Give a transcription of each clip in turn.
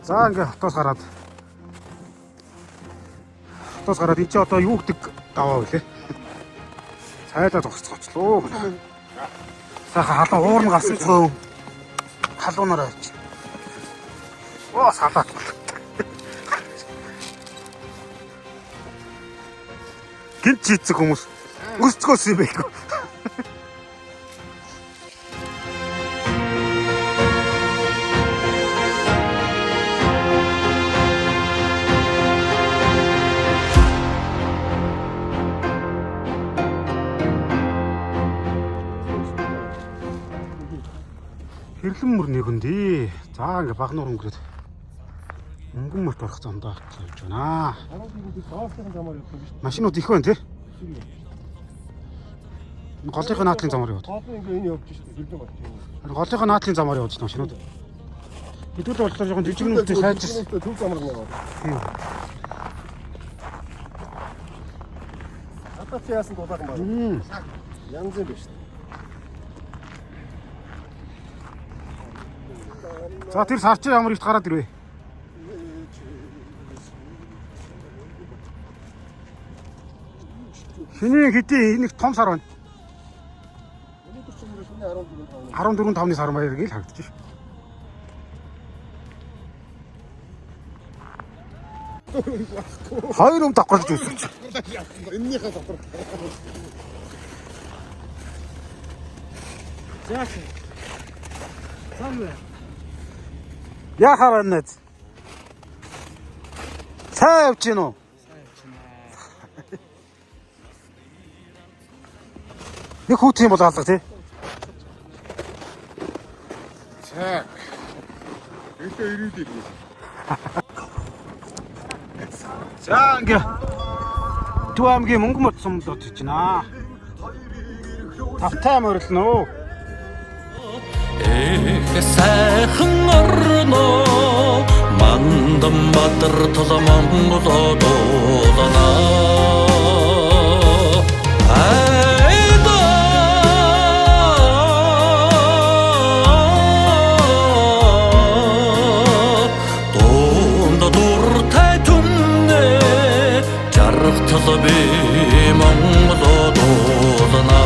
За ингээ хотоос гараад энэ чи одоо юу гэдэг даваа вүлээ. Цайлаа зогсцоочлоо. Сайхан халуун уурн гасан цөө. Халуунаар авч. Оо салаад. Гинт чийцэг хүмүүс өсцгөөс юм байг. Хэрлэн мөр нэгэндээ. За ингээ багнуур өнгөрөөд өнгөн мөрт орох замдаа явж байна. Машинууд их байна тий. Голынхаа наадлын замаар яваад. Гол ингээ энэ явж штэ хэрлэн болчих юм. Голынхаа наадлын замаар явж машинууд. Хэдүүл болохоор жоохон жижиг нүдтэй сайжирсан. Төв замаар яваад. Тийм. Атаа чи яасан дулаахан байна. Янз юм биш. За тэр сар чи ямар ихт гараад ирвэ? Шинийн хэдий нэг том сар байна. 14-5-ны сар маяг л харагдчих. Хоёр юм давхарлаж үзчих. Эннийхээ давхар. Яах вэ? Самвэ. Яхаа байна. Цаа явж гин үү? Нэг хүүт юм бол алга тий. Цаа. Эдээ ирээдийг. За ингээ Төв аймгийн Мөнгөн сумд очиж байна. Тавтай морилно. Сайхан орно Мандан Баатар тул Монгол дуулана. Дунд дуртай түнэ жаргал би Монгол дуулана.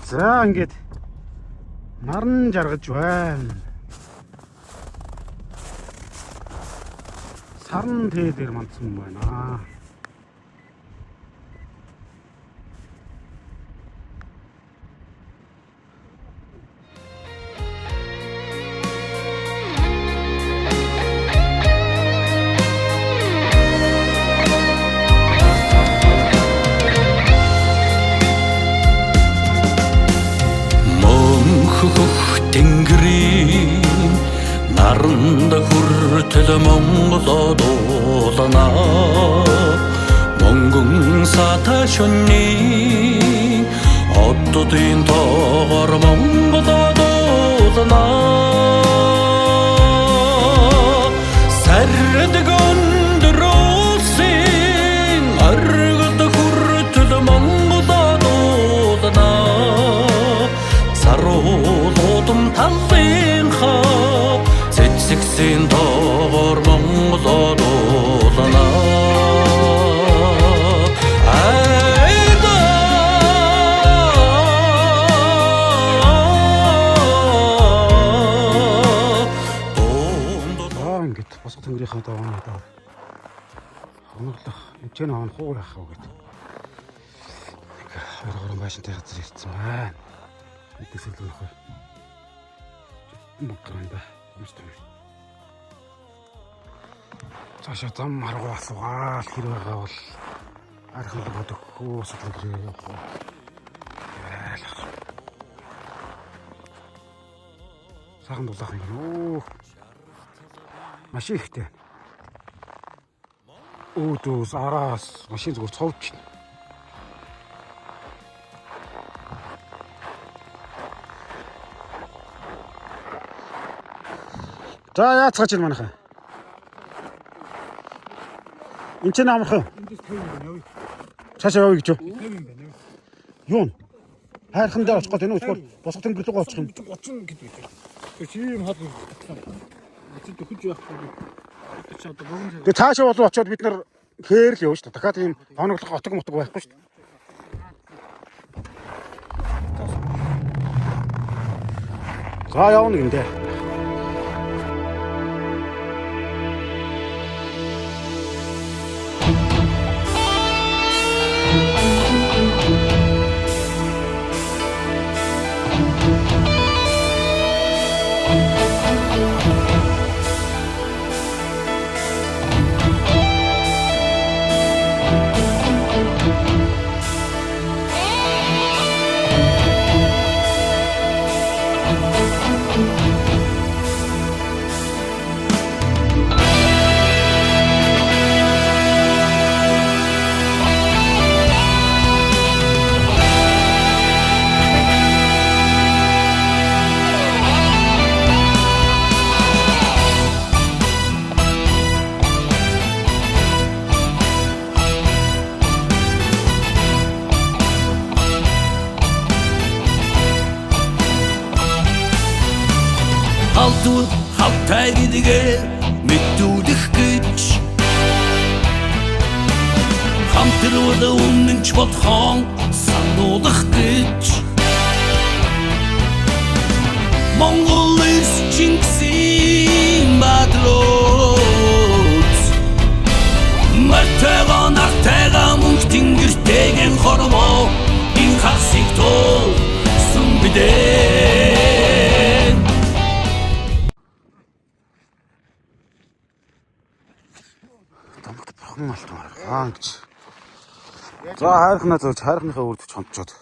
За ингээд наран жаргаж байна. Сарн дээр мандсан байна. Тэнгэрийн наранда хүртэл Монгол дуулана. Монгон сата шөнний оддын тоогоор Монгол дуулана. Сардаг өндөр улсын аргад хүртэл Монгол дуулана. Саруулуудам талынхаа цэцэгсэн тоогоор Монгол дуулана. Ингээд босго тэнгэрийнхаа давааны даа. Хоноглох энэ хаан хуу яах вэ гэдэг. Хоёр гурван байшинтай газар ирсэн байна. Идэс л нөхөө. Мөнгөн ба. Мөстэй. Цаашаа зам харгуу асуугаал хэр байгаа бол архив бодохгүй судлаа явах. Сайхан дулаахан байна уу. Маш ихтэй. өөдөөс араас машин зүгээр цовч. За яацгаач ин манайхаа. Энд ч намархан. Эндээс 50 юм байна. Цаашаа явъя гэж юу? 50 юм байна. Юу? Хайрхан дээр очих гэдэг нь үгүй босго тэнгэр рүү очих юм. 30 гэдэг үү. Тэр чи юм хад батлаа. Эцэг төхөж явахгүй. Чи одоо богино цаг. Тэгээ цаашаа болов очиод бид нар хээр л явна шүү дээ. Дахиад ийм хоноглох отог мотог байхгүй шүү дээ. За явна гинэ. Халдвар хавтай гэдгээ мэдүүлэх гэж хамтрал өмнөч бодхон сануулах гэж Монгол ис Чингисийн бадрууд Мартайгаа нартайгаа мөнх тэнгэртэйгэн хорвоо ин хасиг тулсан бидээ Бурхан алтан харгаа гэж. За хайрхнаа зөөж хайрхныхаа үрд чонцоод.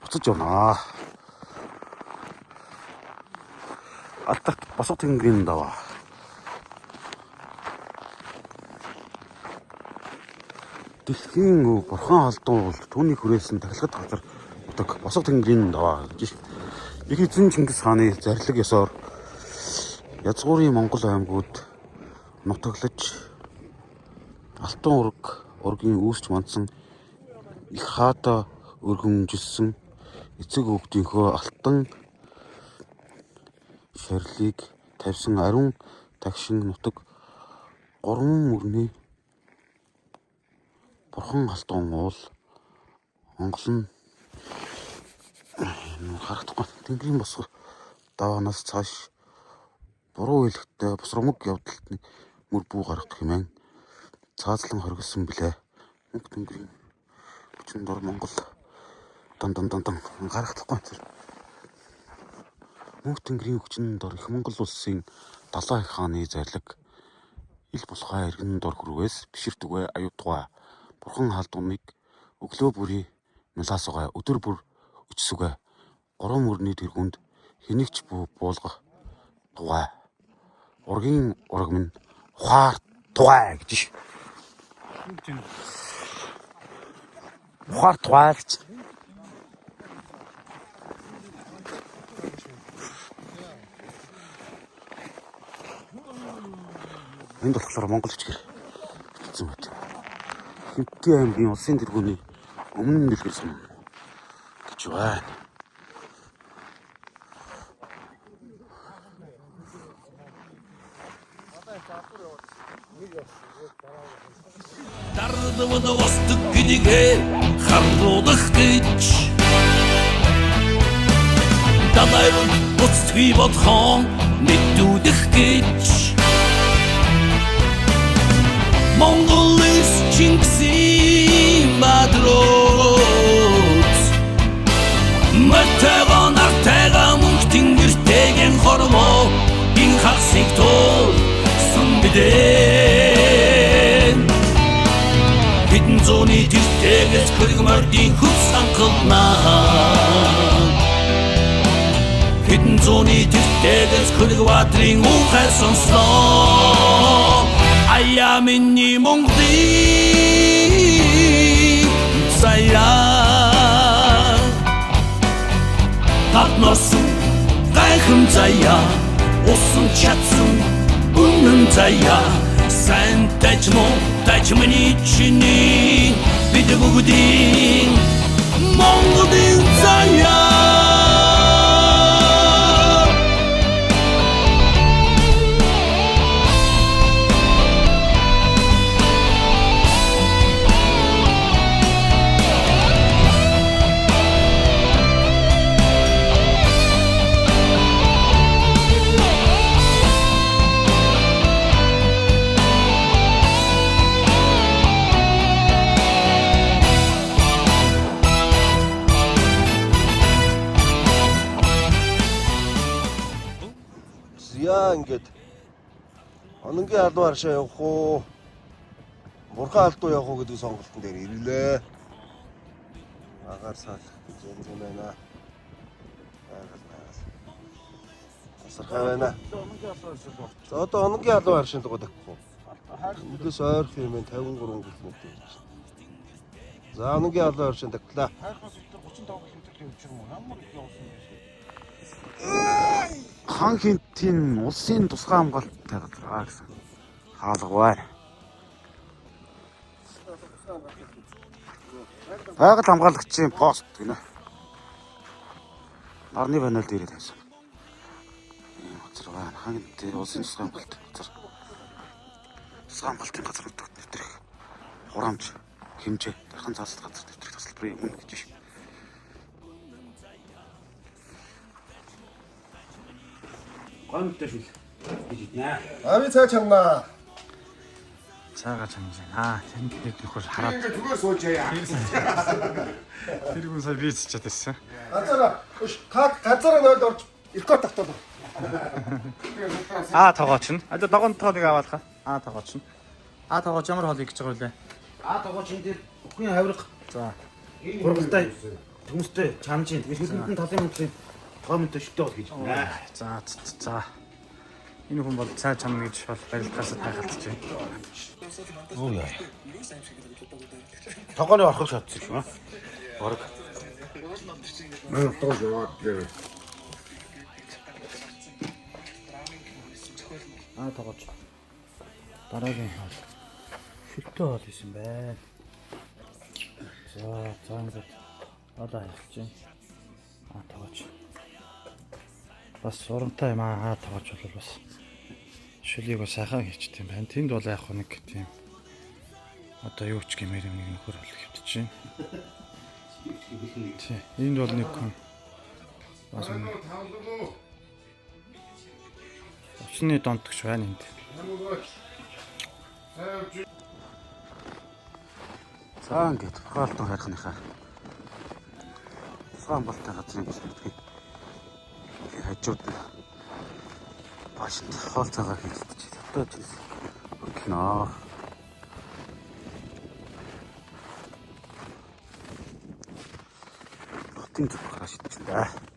Буцаж явнаа. Алтарт босго тэнгэрийн даваа. Дэлхийн бурхан алдуул түүний хүрээсэн тахилгад газар утаг босго тэнгэрийн даваа гэж. Их эзэн Чингис хааны зарлиг ёсоор язгуурын Монгол аймагуд нутаглаж алтан ургийн үүсч мандсан их хаата өргөмжилсөн эцэг өвгдийнхөө алтан шарлыг тавьсан ариун тагшин нутаг 3 мөрний бурхан алтан уул онголн харагдахгүй тэнгэрийн босго даваанаас цааш буруу хэлэхтэй босромог явдалд мөр бүү гарах хэмээн цаазлан хоригдсон билээ. Мөнх тэнгэрийн хүчин дор Монгол дан гарахдахгүй зэрэг. Мөнх тэнгэрийн хүчин дор их Монгол улсын далайн их хааны зарлиг ил булхай иргэн дор хүрвээс биширтүгэ аюутгаа бурхан халдууныг өглөө бүрий нулаасгаа өдөр бүр өчсүгэ 3 мөрний тэргүнд хэнийгч буулгах тугай ургийн ураг минь ухаар тугай гэж. Ухаар тугай гэж. Энд болохоор Монгол хичгээр хэлсэн байт. Хинтээ аймгийн улсын тэргүүний өмнө дэлгэрсэн гэж байна. Дардвад восток гэдгээ харуулах гэж Далайрын буцтгий бодхон мэдүүлэх гэж Монгол ис Чингисийн бадрууд Мартайгаа нартайгаа мөнх тэнгэртэйгэн хорвоо ин хасиг тулсан бидээ Хитэн зууны тэртэгээс хөрг мордын хөвс анхалнаа Хитэн зууны тэртэгээс хөрг ватрын ухай сонслоо заяа миний Монголын заяа татносон гайхам заяа усан чадсан үнэн заяа сайн таж миний чиний бид бүгдийн Монголын заяа Яа ингээд ононгийн албан харшаа явах уу? Бурхан алдуу явах уу гэдэг сонголтын дээр ирлээ. Агаар саал зүүн байна. Асархай байна. За одоо ононгийн албан харшаанд гоо тавих уу? Үдээс ойрхон юм 53 км явж байна. За ононгийн албан харшаанд тавлаа. Хайхаас өтөр 35 км явж юм уу? Ямар их явсан бэ? Хан хинтийн улсын тусгай хамгаалалттай газар гэсэн хаалга байна. Байгаль хамгаалагчийн пост гинэ. Нарны банал дээр тавьсан. Ийм газар байна. Хан хинтийн улсын тусгай хамгаалалт газар. Тусгай хамгаалтын газар нутагт нэвтрэх хурамч, хэмжээ, дархан цаасд газар нэвтрэх тасалбарын өмнө гэж байна. Гомдтойшгүй гэж нэ. Ави цаа чамнаа. Цаагаа чамжаа. Танд бид нөхөр хараад Зүгээр сууж яа. тэр хүн сая бийц чад байсан. Газараа газараа нойд орж илкоо тавтал. Тогооч нь. Догоон тоолыг аваалах. Тогооч нь. Тогооч ямар хоолыг гэж байгаа вэ? Тогооч энэ дээр бүхний хавирга. За. Гургалтай хүмүүстэй чамжийн. Хэдэн талын мөнгөний томтой шүтээ бол гэж байна. За. Энэ хүн бол цаа чамна гэж бол барилгаас тайхалцж байна. Оо яа. Тогооны орох шатсан шүү. Орог. Мөн тоо яваад дээр. Тогооч. Дараагийн хоол. Шүтээ хоол исэн байна. За ингээд одоо хэлж байна. Тогооч. Бас урамтай юм тогооч бол бас шүлийг бас сайхан хийчт юм байна. Тэнд бол яг нэг тийм одоо юу ч гэмээр нэг нөхөр бол хэвтэж байна. Тий. Энд бол нэг хүн бас өчний донтогч байна энд. За ингээд хаалтан хайрхныхаа саан болтой газрын бүсгүйдгийг хажууд нь башинд хоол цагаа хийлдэж одоо ч өгнө. Хотын зүг гараж идчихлээ.